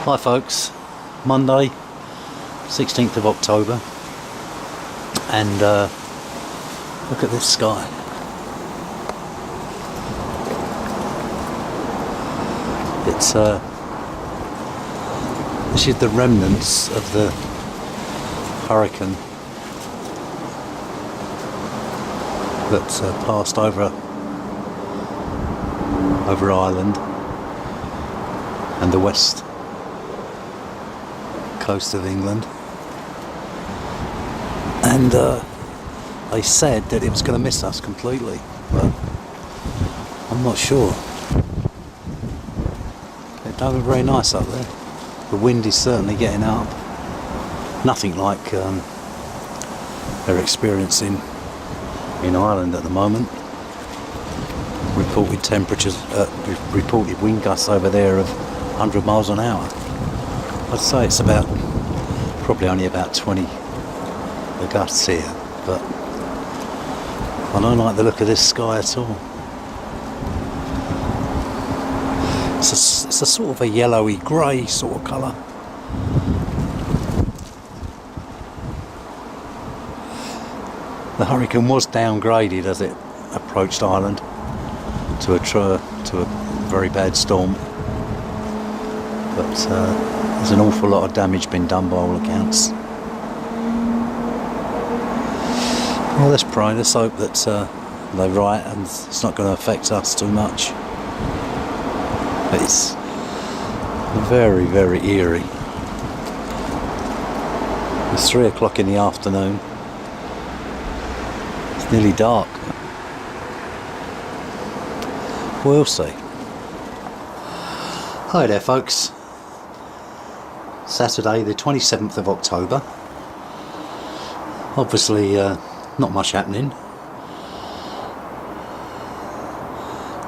Hi folks, Monday 16th of October, and look at this sky. It's this is the remnants of the hurricane that passed over Ireland and the west coast of England, and they said that it was going to miss us completely, but I'm not sure. It's doing very nice up there. The wind is certainly getting up. Nothing like they're experiencing in Ireland at the moment. Reported temperatures, reported wind gusts over there of 100 miles an hour. I'd say it's probably only about 20 the gusts here, but I don't like the look of this sky at all. It's a sort of a yellowy grey sort of colour. The hurricane was downgraded as it approached Ireland to a very bad storm, but there's an awful lot of damage been done by all accounts. Well, let's pray, let's hope that they're right and it's not going to affect us too much. It's very, very eerie. It's 3 o'clock in the afternoon. It's nearly dark. We'll see. Hi there folks. Saturday the 27th of October. Obviously not much happening.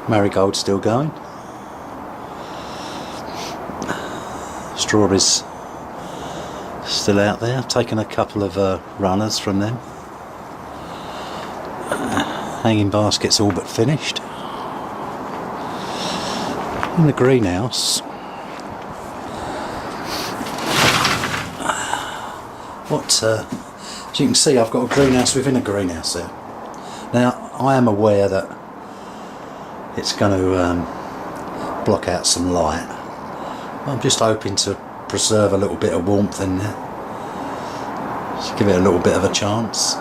Marigold's still going. Strawberries still out there. I've taken a couple of runners from them. Hanging basket's all but finished. In the greenhouse, as you can see, I've got a greenhouse within a greenhouse there. Now, I am aware that it's going to block out some light. I'm just hoping to preserve a little bit of warmth in there. Just give it a little bit of a chance.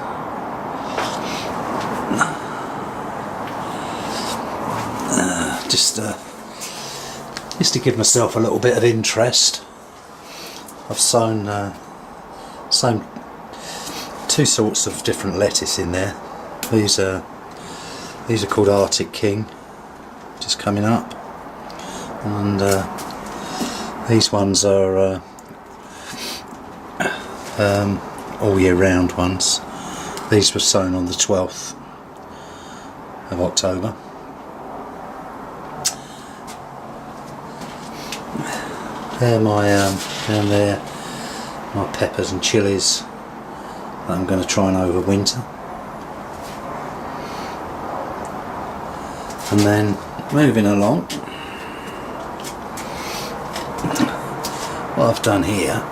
Just to give myself a little bit of interest, I've sown two sorts of different lettuce in there. These are called Arctic King, just coming up, and these ones are all year round ones. These were sown on the 12th of October. They're down there, my peppers and chilies that I'm going to try and overwinter. And then moving along, what I've done here,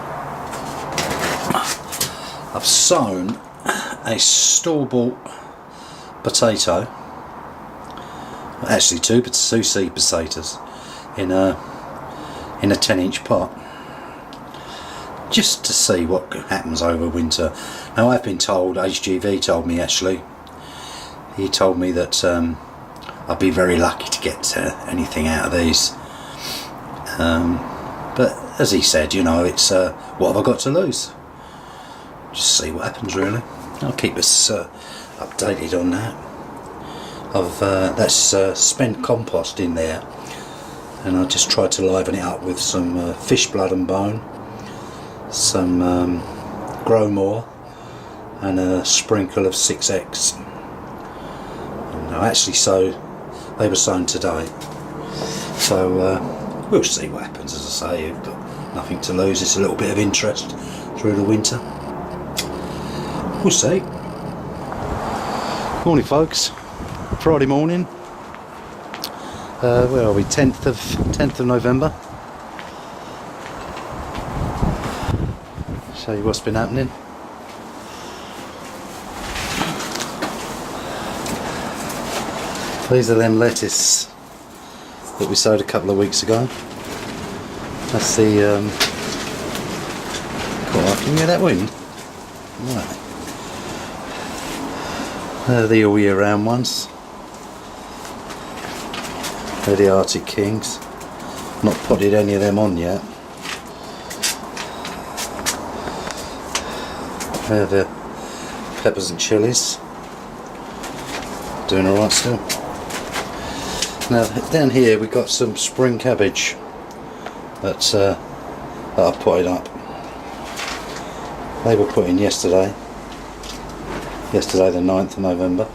I've sown a store-bought potato, actually two seed potatoes in a 10-inch pot, just to see what happens over winter. Now, I've been told, HGV told me actually, he told me that I'd be very lucky to get anything out of these, but as he said, you know, it's what have I got to lose? Just see what happens really. I'll keep us updated on that. That's spent compost in there, and I just tried to liven it up with some fish blood and bone, some Grow More, and a sprinkle of 6X. And I actually they were sown today, so we'll see what happens. As I say, you've got nothing to lose. It's a little bit of interest through the winter. We'll see. Morning folks, Friday morning. Where are we? 10th of November. Show you what's been happening. These are them lettuce that we sowed a couple of weeks ago. That's the can you hear that wind? Right. They're the all year round ones. They're the Arctic Kings. Not potted any of them on yet. They're the peppers and chilies. Doing alright still. Now down here we've got some spring cabbage that I've potted up. They were put in yesterday the 9th of November.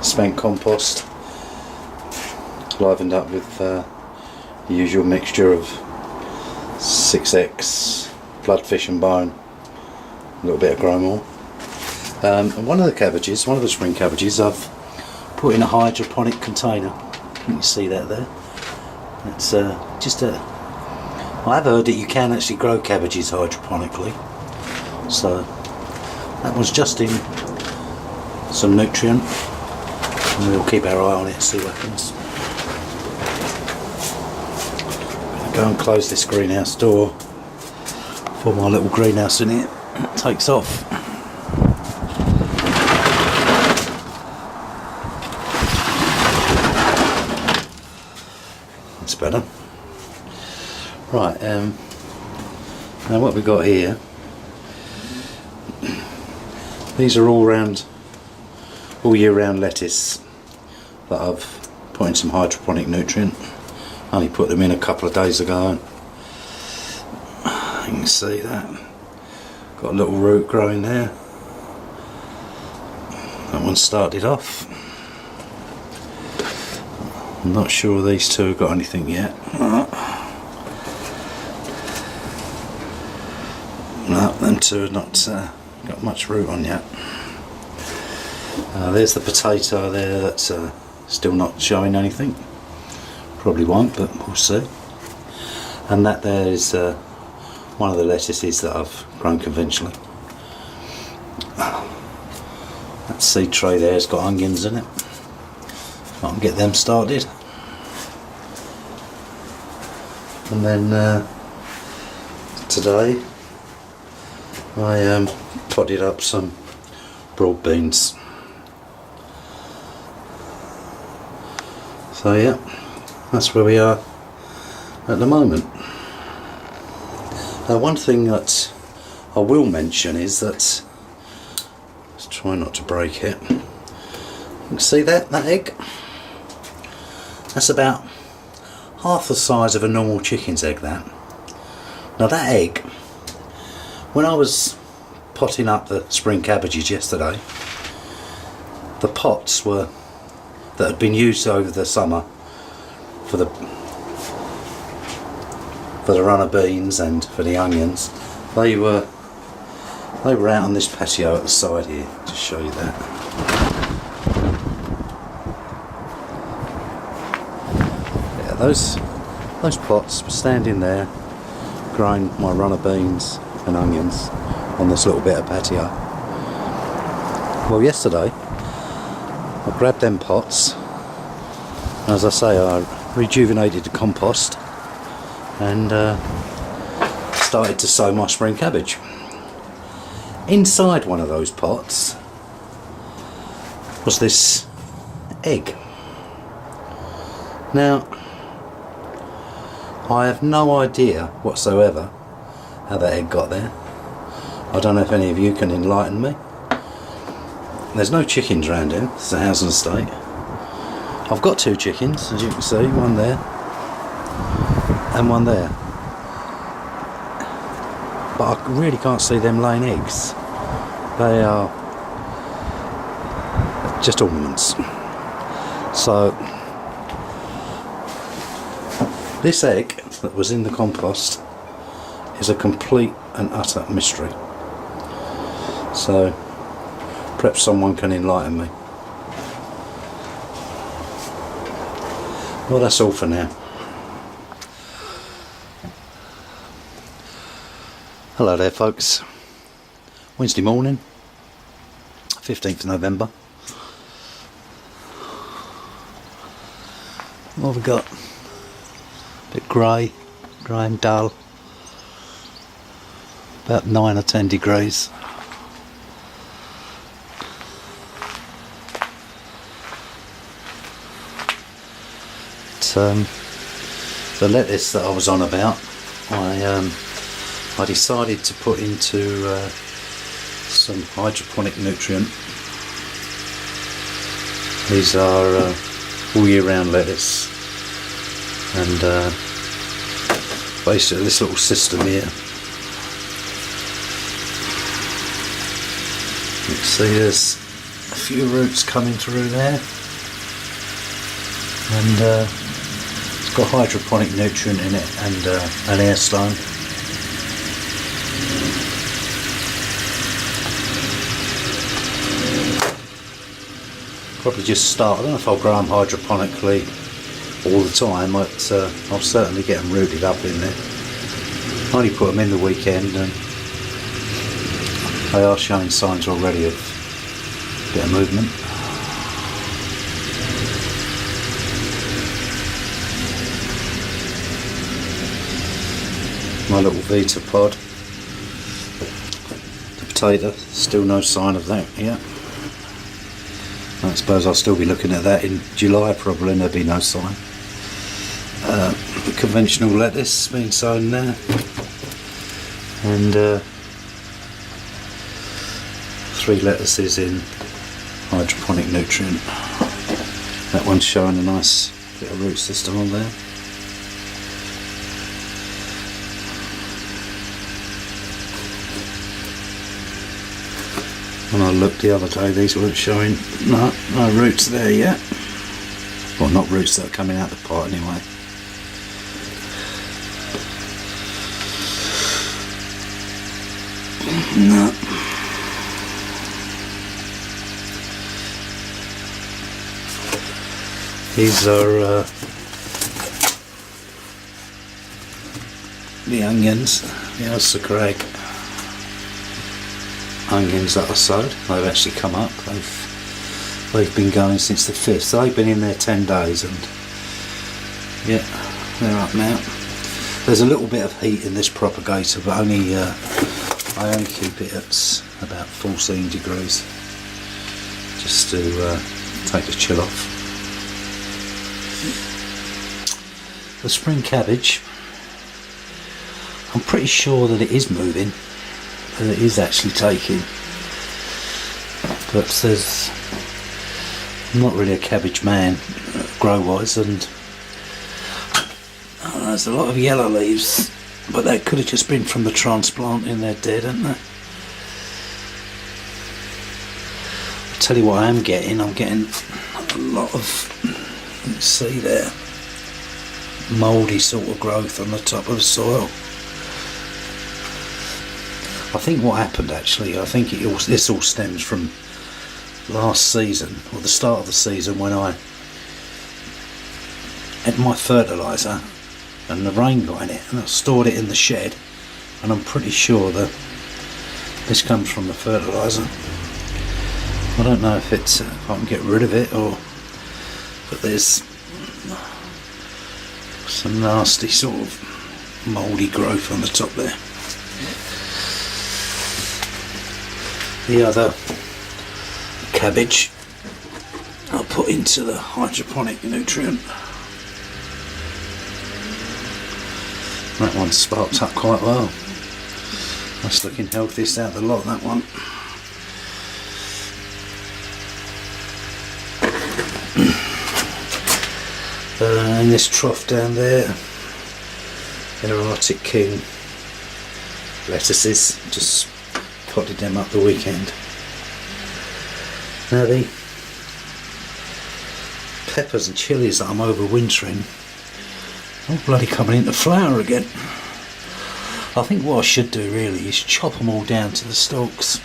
Spent compost, livened up with the usual mixture of 6X, blood, fish and bone, a little bit of Growmore. And one of the spring cabbages I've put in a hydroponic container. You can see that there. It's I have heard that you can actually grow cabbages hydroponically. So that one's just in some nutrient, and we'll keep our eye on it and see what happens. I'll go and close this greenhouse door before my little greenhouse in here takes off. That's better. Right, now what we've got here, these are all year round lettuce that I've put in some hydroponic nutrient. I only put them in a couple of days ago. You can see that. Got a little root growing there. That one started off. I'm not sure these two have got anything yet. No, them two have not got much root on yet. There's the potato there that's still not showing anything. Probably won't, but we'll see. And that there is one of the lettuces that I've grown conventionally. That seed tray there has got onions in it. I can get them started. And then today I potted up some broad beans. So yeah, that's where we are at the moment. One thing that I will mention is that, let's try not to break it. You can see that egg? That's about half the size of a normal chicken's egg, that. Now that egg, when I was potting up the spring cabbages yesterday, the pots that had been used over the summer for the runner beans and for the onions, they were out on this patio at the side here, to show you that. Yeah, those pots were standing there growing my runner beans and onions on this little bit of patio. Well, yesterday I grabbed them pots, and as I say, I rejuvenated the compost and started to sow my spring cabbage. Inside one of those pots was this egg. Now, I have no idea whatsoever how that egg got there. I don't know if any of you can enlighten me. There's no chickens around here. It's a housing estate. I've got two chickens, as you can see, one there and one there. But I really can't see them laying eggs. They are just ornaments. So this egg that was in the compost is a complete and utter mystery. So perhaps someone can enlighten me. Well, that's all for now. Hello there folks, Wednesday morning, 15th of November. What have we got? A bit grey and dull, about 9 or 10 degrees. The lettuce that I was on about, I decided to put into some hydroponic nutrient. These are all year round lettuce, and basically this little system here, you can see there's a few roots coming through there, and it's got hydroponic nutrient in it and an air stone. Probably just start. I don't know if I'll grow them hydroponically all the time, but I'll certainly get them rooted up in there. I only put them in the weekend and they are showing signs already of a bit of movement. My little Vita pod, the potato, still no sign of that yet. I suppose I'll still be looking at that in July probably, and there'll be no sign. The conventional lettuce being sown there, and 3 lettuces in hydroponic nutrient. That one's showing a nice bit of root system on there. When I looked the other day, these weren't showing no roots there yet. Well, not roots that are coming out of the pot anyway. No. These are the onions, the Ailsa Craig onions that I sowed. They've actually come up. They've been going since the 5th, so they've been in there 10 days, and yeah, they're up now. There's a little bit of heat in this propagator, but only I only keep it at about 14 degrees just to take the chill off. The spring cabbage, I'm pretty sure that it is moving, that it is actually taking, but I'm not really a cabbage man grow wise, and there's a lot of yellow leaves, but they could have just been from the transplanting. They're dead, aren't they? I'll tell you what I'm getting a lot of, let's see there, mouldy sort of growth on the top of the soil. I think what happened actually, I think this all stems from last season, or the start of the season, when I had my fertiliser and the rain got in it, and I stored it in the shed, and I'm pretty sure that this comes from the fertiliser. I don't know if it's if I can get rid of it, or but there's some nasty sort of mouldy growth on the top there. The other cabbage I'll put into the hydroponic nutrient. That one sparked up quite well. That's looking healthiest out of the lot, that one. And this trough down there, there are Arctic King lettuces, just potted them up the weekend. Now the peppers and chilies that I'm overwintering, all bloody coming into flower again. I think what I should do really is chop them all down to the stalks.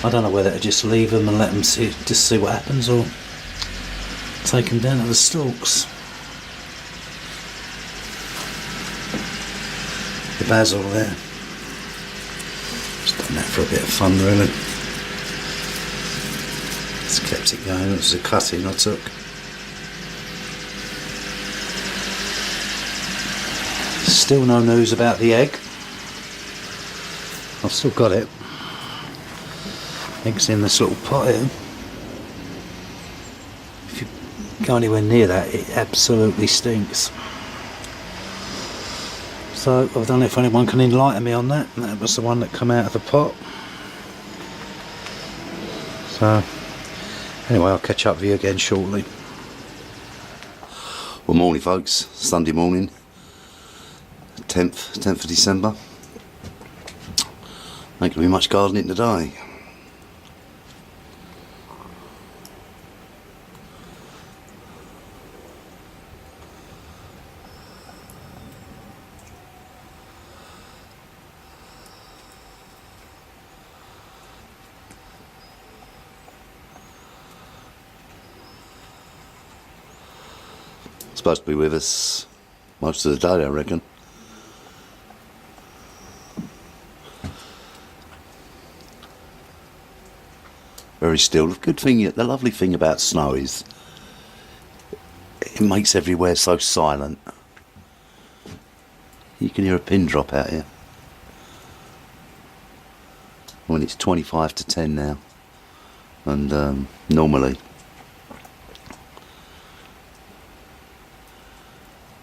I don't know whether to just leave them and let them see what happens, or take them down to the stalks. basil there. Just done that for a bit of fun really. Just kept it going. It was a cutting I took. Still no news about the egg. I've still got it. Egg's in this little pot here. If you go anywhere near that, it absolutely stinks. So I don't know if anyone can enlighten me on that. That was the one that come out of the pot. So anyway, I'll catch up with you again shortly. Well, morning folks, Sunday morning, 10th of December. Ain't gonna be much gardening today. Supposed to be with us most of the day, I reckon. Very still. The good thing, the lovely thing about snow is it makes everywhere so silent. You can hear a pin drop out here. When it's 25 to 10 now, and normally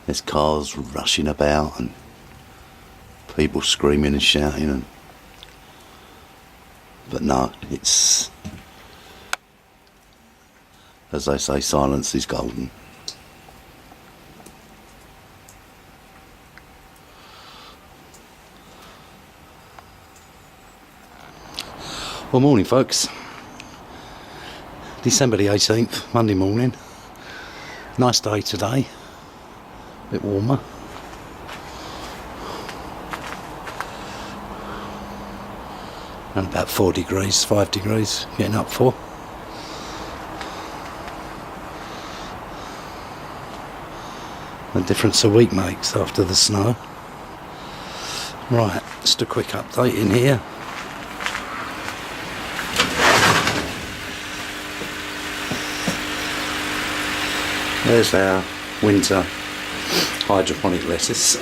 there's cars rushing about and people screaming and shouting, but no, it's, as they say, silence is golden. Well, morning folks. December the 18th, Monday morning. Nice day today. A bit warmer. And about 4 degrees, 5 degrees, getting up for. The difference a week makes after the snow. Right, just a quick update in here. There's our winter hydroponic lettuce.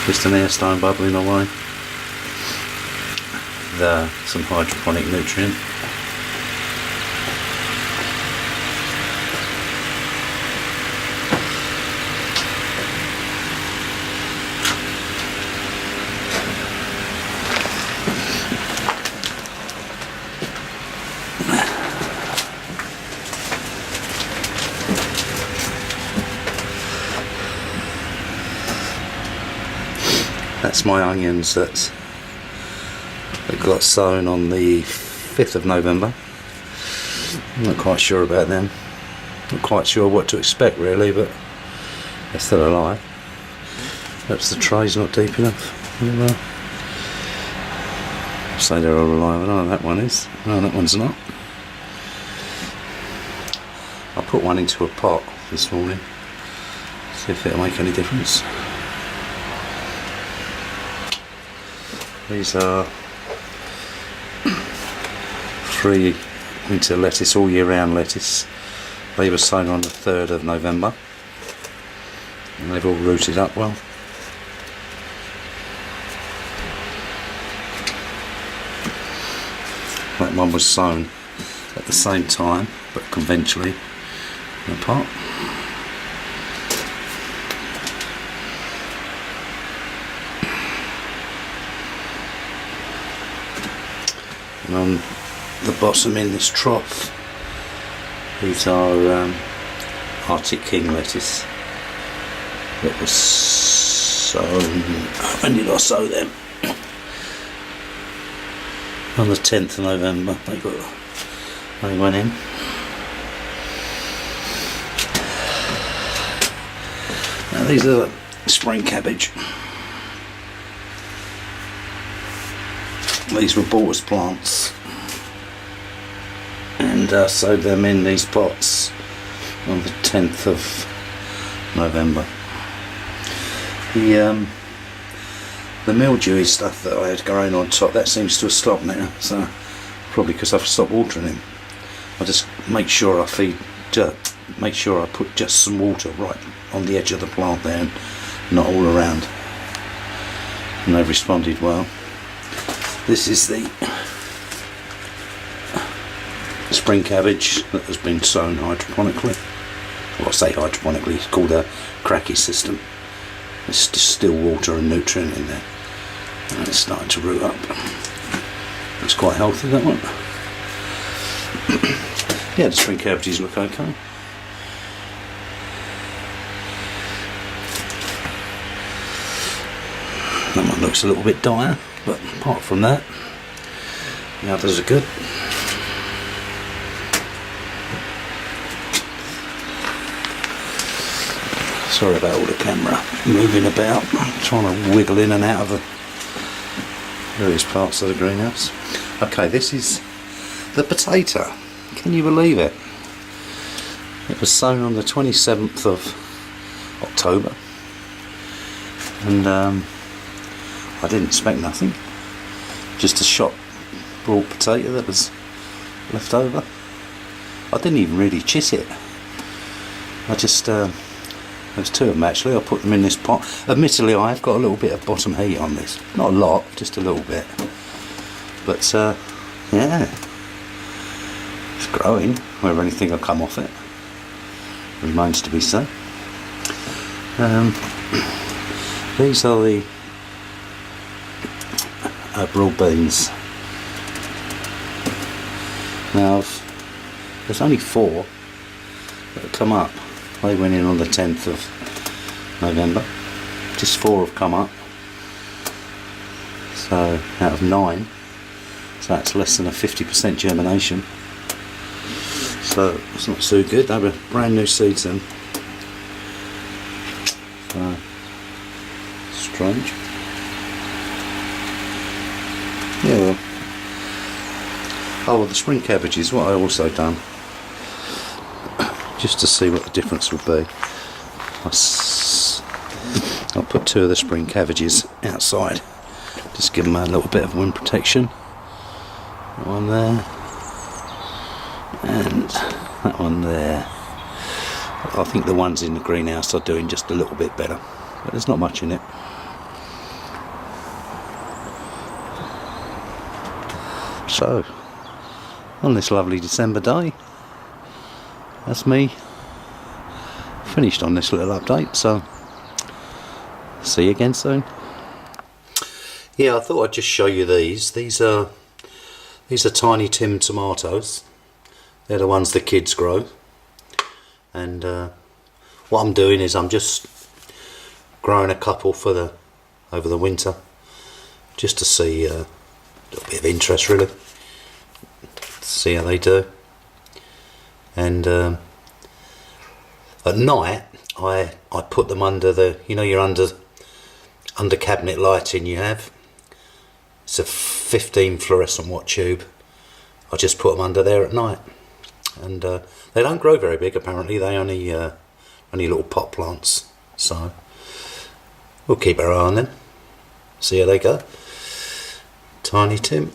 Just an air stone bubbling away. Some hydroponic nutrient. That's my onions that got sown on the 5th of November. I'm not quite sure about them. Not quite sure what to expect really, but they're still alive. Perhaps the tray's not deep enough. Say they're all alive. Oh, that one is. No, that one's not. I put one into a pot this morning. See if it'll make any difference. These are 3 winter lettuce, all year round lettuce. They were sown on the 3rd of November and they've all rooted up well. That one was sown at the same time but conventionally in a pot. And on the bottom in this trough, these are Arctic King lettuce that was sown. When did I sow them? On the 10th of November they went in. Now these are spring cabbage. These were bought as plants. and sowed them in these pots on the 10th of November. The mildewy stuff that I had growing on top, that seems to have stopped now, so probably because I've stopped watering him. I just make sure I put just some water right on the edge of the plant there and not all around, and they've responded well. This is the spring cabbage that has been sown hydroponically. Well, I say hydroponically, it's called a cracky system. It's just still water and nutrient in there, and it's starting to root up. It's quite healthy, that one. Yeah, the spring cabbages look okay. That one looks a little bit dire, but apart from that, the others are good. Sorry about all the camera moving about, trying to wiggle in and out of the various parts of the greenhouse. Okay, this is the potato. Can you believe it? It was sown on the 27th of October, and I didn't expect nothing, just a shot broad potato that was left over. I didn't even really chit it. I just there's two of them actually. I put them in this pot. Admittedly, I have got a little bit of bottom heat on this. Not a lot, just a little bit. But yeah, it's growing. Whether anything will come off it remains to be seen. These are the broad beans. Now, there's only 4 that have come up. They went in on the 10th of November. Just 4 have come up. So out of 9, so that's less than a 50% germination. So it's not so good. They were brand new seeds then. So strange. Yeah, well. Oh, well, the spring cabbages, what I also done, just to see what the difference would be, I'll put 2 of the spring cabbages outside, just give them a little bit of wind protection. That one there, and that one there. I think the ones in the greenhouse are doing just a little bit better, but there's not much in it. So, on this lovely December day, that's me finished on this little update, so see you again soon. Yeah, I thought I'd just show you these. These are Tiny Tim tomatoes. They're the ones the kids grow. And what I'm doing is I'm just growing a couple for over the winter, just to see a little bit of interest really. See how they do. And at night I put them under the, you know, your under cabinet lighting you have. It's a 15 fluorescent watt tube. I just put them under there at night, and they don't grow very big apparently. They only little pot plants. So we'll keep our eye on them. See how they go. Tiny Tim.